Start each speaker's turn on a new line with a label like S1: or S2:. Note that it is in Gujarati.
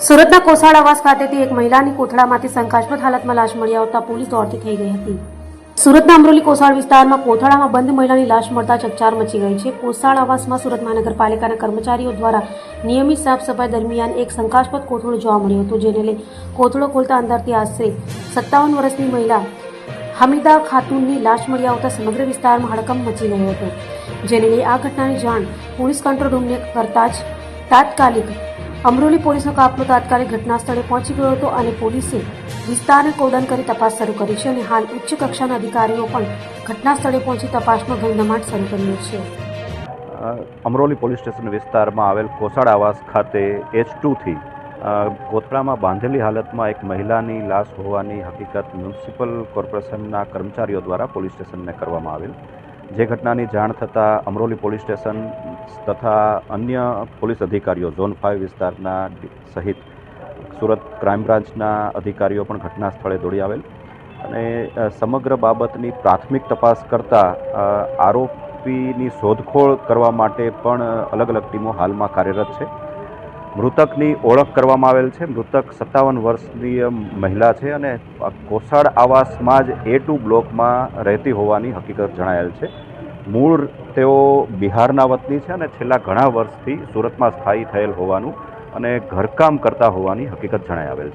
S1: સુરતના કોસાડ આવાસ ખાતેથી એક મહિલાની કોથળામાંથી શંકાસ્પદ હાલતમાં લાશ મળી આવતા પોલીસ દોડતી થઈ ગઈ હતી. સુરતના અમરોલી કોસાડ વિસ્તારમાં કોથળામાં બંધ મહિલાની લાશ મળતા ચકચાર મચી ગઈ છે. કોસાડ આવાસમાં સુરત મહાનગરપાલિકાના કર્મચારીઓ દ્વારા નિયમિત સાફ સફાઈ દરમિયાન એક શંકાસ્પદ કોથળો જોવા મળ્યો હતો, જેને લઈ કોથળો ખોલતા અંદરથી આશરે 57 વર્ષની મહિલા હમીદા ખાતુનની લાશ મળી આવતા સમગ્ર વિસ્તારમાં હડકંપ મચી ગયો હતો, જેને લઈ આ ઘટનાની જાણ પોલીસ કંટ્રોલ રૂમને કરતા જ તાત્કાલિક અમરોલી પોલીસનો કાફલો તાત્કાલિક ઘટના સ્થળે પહોંચી ગયો હતો અને પોલીસે વિસ્તારને કોર્ડન કરી તપાસ શરૂ કરી છે અને હાલ ઉચ્ચ કક્ષાના અધિકારીઓ પણ ઘટના સ્થળે પહોંચી તપાસનો ધમધમાટ શરૂ કર્યો છે.
S2: અમરોલી પોલીસ સ્ટેશન વિસ્તારમાં આવેલ કોસાડ આવાસ ખાતે H2થી કોથળામાં બાંધેલી હાલતમાં એક મહિલાની લાશ હોવાની હકીકત મ્યુનિસિપલ કોર્પોરેશનના કર્મચારીઓ દ્વારા પોલીસ સ્ટેશનને કરવામાં આવેલ. જે ઘટનાની જાણ થતાં અમરોલી પોલીસ સ્ટેશન તથા અન્ય પોલીસ અધિકારીઓ ઝોન 5 વિસ્તારના સહિત સુરત ક્રાઇમ બ્રાન્ચના અધિકારીઓ પણ ઘટના સ્થળે દોડી આવેલ અને સમગ્ર બાબતની પ્રાથમિક તપાસ કરતાં આરોપીની શોધખોળ કરવા માટે પણ અલગ અલગ ટીમો હાલમાં કાર્યરત છે. મૃતકની ઓળખ કરવામાં આવેલ છે. મૃતક 57 વર્ષની મહિલા છે અને કોસાડ આવાસમાં જ A2 બ્લોકમાં રહેતી હોવાની હકીકત જણાયેલ છે. મૂળ તેઓ બિહારના વતની છે અને છેલ્લા ઘણા વર્ષથી સુરતમાં સ્થાયી થયેલ હોવાનું અને ઘરકામ કરતા હોવાની હકીકત જણાઈ આવેલ છે.